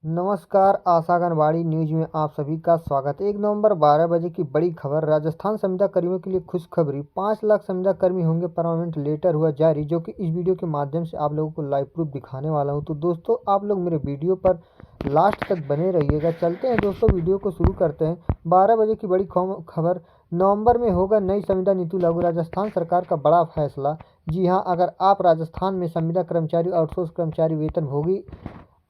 नमस्कार, आशा आंगनबाड़ी न्यूज में आप सभी का स्वागत है। 1 नवंबर 12 बजे की बड़ी खबर। राजस्थान संविदा कर्मियों के लिए खुशखबरी। 5 लाख संविदा कर्मी होंगे परमानेंट, लेटर हुआ जारी, जो कि इस वीडियो के माध्यम से आप लोगों को लाइव प्रूफ दिखाने वाला हूं। तो दोस्तों, आप लोग मेरे वीडियो पर लास्ट तक बने रहिएगा। चलते हैं दोस्तों, वीडियो को शुरू करते हैं। 12 बजे की बड़ी खबर। नवंबर में होगा नई संविदा नीति लागू, राजस्थान सरकार का बड़ा फैसला। जी हाँ, अगर आप राजस्थान में संविदा कर्मचारी, आउटसोर्स कर्मचारी, वेतनभोगी,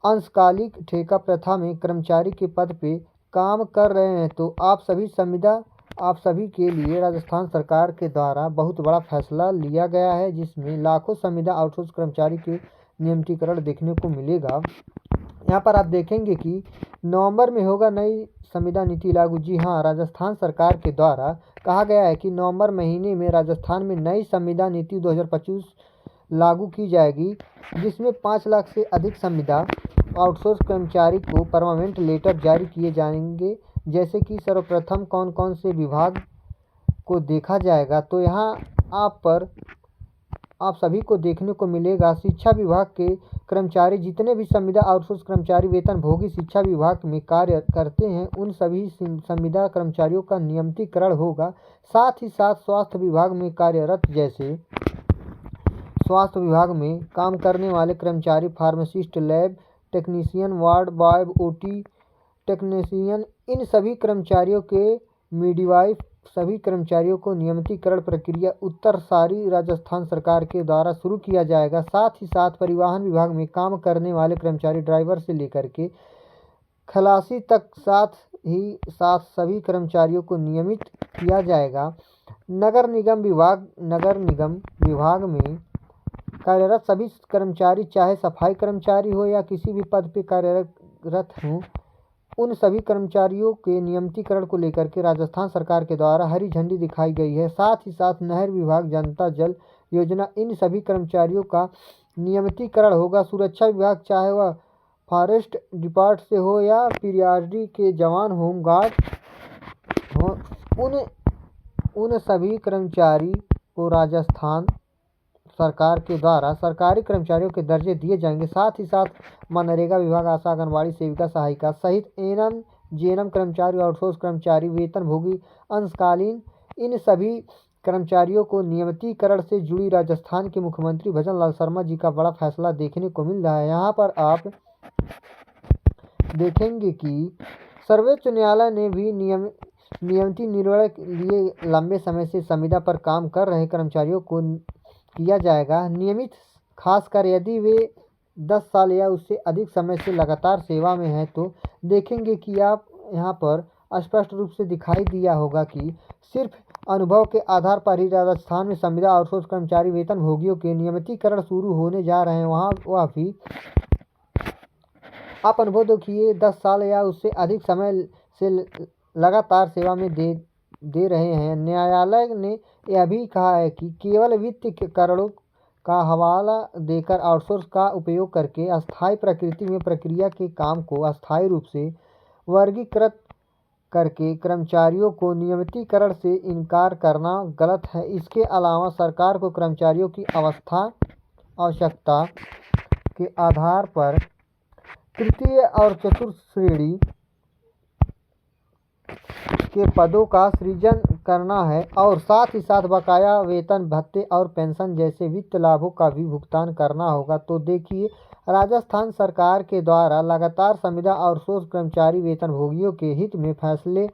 अंशकालिक ठेका प्रथा में कर्मचारी के पद पे काम कर रहे हैं तो आप सभी के लिए राजस्थान सरकार के द्वारा बहुत बड़ा फैसला लिया गया है, जिसमें लाखों संविदा आउटसोर्स कर्मचारी के नियमितीकरण देखने को मिलेगा। यहाँ पर आप देखेंगे कि नवंबर में होगा नई संविदा नीति लागू। जी हाँ, राजस्थान सरकार के द्वारा कहा गया है कि नवंबर महीने में राजस्थान में नई संविदा नीति 2025 लागू की जाएगी, जिसमें 5 लाख से अधिक संविदा आउटसोर्स कर्मचारी को परमानेंट लेटर जारी किए जाएंगे। जैसे कि सर्वप्रथम कौन कौन से विभाग को देखा जाएगा, तो यहाँ आप सभी को देखने को मिलेगा। शिक्षा विभाग के कर्मचारी, जितने भी संविदा आउटसोर्स कर्मचारी वेतनभोगी शिक्षा विभाग में कार्य करते हैं, उन सभी संविदा कर्मचारियों का नियमितीकरण होगा। साथ ही साथ स्वास्थ्य विभाग में कार्यरत, जैसे स्वास्थ्य विभाग में काम करने वाले कर्मचारी, pharmacist, lab technician, ward boy, OT technician, इन सभी कर्मचारियों के मिडवाइफ, सभी कर्मचारियों को नियमितीकरण प्रक्रिया उत्तरसारी राजस्थान सरकार के द्वारा शुरू किया जाएगा। साथ ही साथ परिवहन विभाग में काम करने वाले कर्मचारी, ड्राइवर से लेकर के खलासी तक, साथ ही साथ सभी कर्मचारियों को नियमित किया जाएगा। नगर निगम विभाग में कार्यरत सभी कर्मचारी, चाहे सफाई कर्मचारी हो या किसी भी पद पर कार्यरत हों, उन सभी कर्मचारियों के नियमितीकरण को लेकर के राजस्थान सरकार के द्वारा हरी झंडी दिखाई गई है। साथ ही साथ नहर विभाग, जनता जल योजना, इन सभी कर्मचारियों का नियमितीकरण होगा। सुरक्षा विभाग, चाहे वह फॉरेस्ट डिपार्ट से हो या पीआरडी के जवान, होमगार्ड हो, उन सभी कर्मचारी को राजस्थान सरकार के द्वारा सरकारी कर्मचारियों के दर्जे दिए जाएंगे। साथ ही साथ मनरेगा विभाग, आशा आंगनबाड़ी सेविका सहायिका सहित एएनएम, जेएनएम कर्मचारी, आउटसोर्स कर्मचारी, वेतनभोगी, अंशकालीन, इन सभी कर्मचारियों को नियमितीकरण से जुड़ी राजस्थान के मुख्यमंत्री भजन लाल शर्मा जी का बड़ा फैसला देखने को मिल रहा है। यहाँ पर आप देखेंगे कि सर्वोच्च न्यायालय ने भी नियमित निर्णय लिए लंबे समय से संविदा पर काम कर रहे कर्मचारियों को किया जाएगा नियमित, खासकर यदि वे 10 साल या उससे अधिक समय से लगातार सेवा में हैं। तो देखेंगे कि आप यहाँ पर स्पष्ट रूप से दिखाई दिया होगा कि सिर्फ अनुभव के आधार पर ही राजस्थान में संविदा आउटसोर्स कर्मचारी वेतनभोगियों के नियमितीकरण शुरू होने जा रहे हैं। वह भी आप अनुभव देखिए, 10 साल या उससे अधिक समय से लगातार सेवा में दे रहे हैं। न्यायालय ने यह भी कहा है कि केवल वित्तीय कारणों का हवाला देकर आउटसोर्स का उपयोग करके अस्थायी प्रकृति में प्रक्रिया के काम को अस्थायी रूप से वर्गीकृत करके कर्मचारियों को नियमितीकरण से इनकार करना गलत है। इसके अलावा सरकार को कर्मचारियों की आवश्यकता के आधार पर तृतीय और चतुर्थ श्रेणी के पदों का सृजन करना है और साथ ही साथ बकाया वेतन, भत्ते और पेंशन जैसे वित्त लाभों का भी भुगतान करना होगा। तो देखिए, राजस्थान सरकार के द्वारा लगातार संविदा आउटसोर्स कर्मचारी वेतनभोगियों के हित में फैसले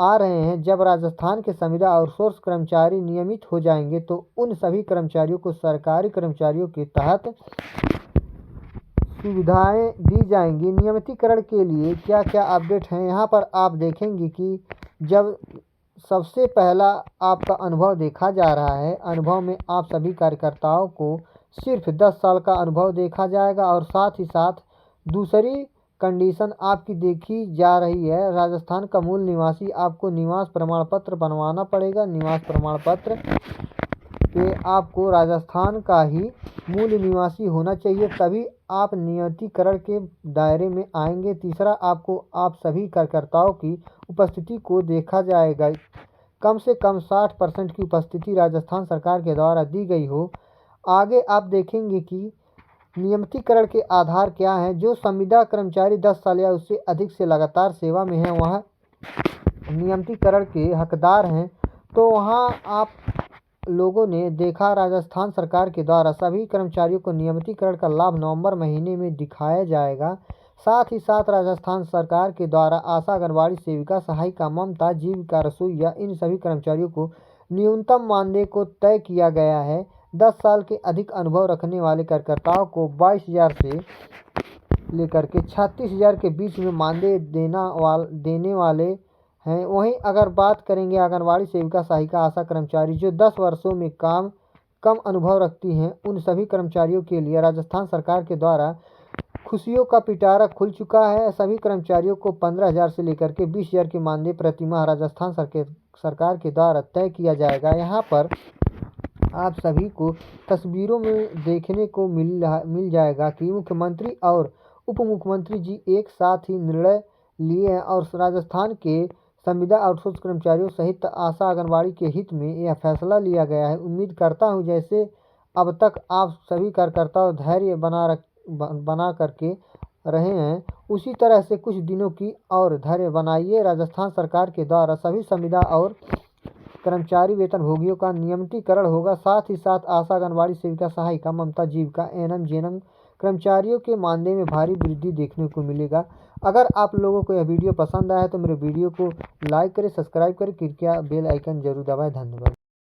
आ रहे हैं। जब राजस्थान के संविदा आउटसोर्स कर्मचारी नियमित हो जाएंगे तो उन सभी कर्मचारियों को सरकारी कर्मचारियों के तहत सुविधाएं दी जाएंगी। नियमितीकरण के लिए क्या क्या अपडेट हैं, यहाँ पर आप देखेंगे कि जब सबसे पहला आपका अनुभव देखा जा रहा है, अनुभव में आप सभी कार्यकर्ताओं को सिर्फ 10 साल का अनुभव देखा जाएगा और साथ ही साथ दूसरी कंडीशन आपकी देखी जा रही है, राजस्थान का मूल निवासी, आपको निवास प्रमाण पत्र बनवाना पड़ेगा। निवास प्रमाण पत्र पे आपको राजस्थान का ही मूल निवासी होना चाहिए, तभी आप नियमितीकरण के दायरे में आएंगे। तीसरा, आपको आप सभी कार्यकर्ताओं की उपस्थिति को देखा जाएगा, कम से कम 60% की उपस्थिति राजस्थान सरकार के द्वारा दी गई हो। आगे आप देखेंगे कि नियमितीकरण के आधार क्या हैं? जो संविदा कर्मचारी 10 साल या उससे अधिक से लगातार सेवा में हैं वह नियमितीकरण के हकदार हैं। तो वहाँ आप लोगों ने देखा राजस्थान सरकार के द्वारा सभी कर्मचारियों को नियमितीकरण का लाभ नवंबर महीने में दिखाया जाएगा। साथ ही साथ राजस्थान सरकार के द्वारा आशा, आंगनबाड़ी सेविका, सहायिका, ममता, जीविका, रसोइया इन सभी कर्मचारियों को न्यूनतम मानदेय को तय किया गया है। 10 साल के अधिक अनुभव रखने वाले कार्यकर्ताओं को 22,000 से लेकर के 36,000 के बीच में मानदेय देने वाले हैं। वहीं अगर बात करेंगे आंगनबाड़ी सेविका, सहायिका, आशा कर्मचारी जो 10 वर्षों में कम अनुभव रखती हैं, उन सभी कर्मचारियों के लिए राजस्थान सरकार के द्वारा खुशियों का पिटारा खुल चुका है। सभी कर्मचारियों को 15,000 से लेकर के 20,000 की मानदेय प्रतिमाह राजस्थान सरकार के द्वारा तय किया जाएगा। यहाँ पर आप सभी को तस्वीरों में देखने को मिल जाएगा कि मुख्यमंत्री और उप मुख्यमंत्री जी एक साथ ही निर्णय लिए हैं और राजस्थान के संविदा आउटसोर्स कर्मचारियों सहित आशा, आंगनबाड़ी के हित में यह फैसला लिया गया है। उम्मीद करता हूं जैसे अब तक आप सभी कार्यकर्ता धैर्य बना करके रहे हैं, उसी तरह से कुछ दिनों की और धैर्य बनाइए। राजस्थान सरकार के द्वारा सभी संविदा और कर्मचारी वेतनभोगियों का नियमितीकरण होगा। साथ ही साथ आशा, आंगनबाड़ी सेविका, सहायिका, ममता, जीविका, एएनएम, जेएनएम कर्मचारियों के मानदेय में भारी वृद्धि देखने को मिलेगा। अगर आप लोगों को यह वीडियो पसंद आया तो मेरे वीडियो को लाइक करें, सब्सक्राइब करें, कृपया बेल आइकन जरूर दबाएं। धन्यवाद।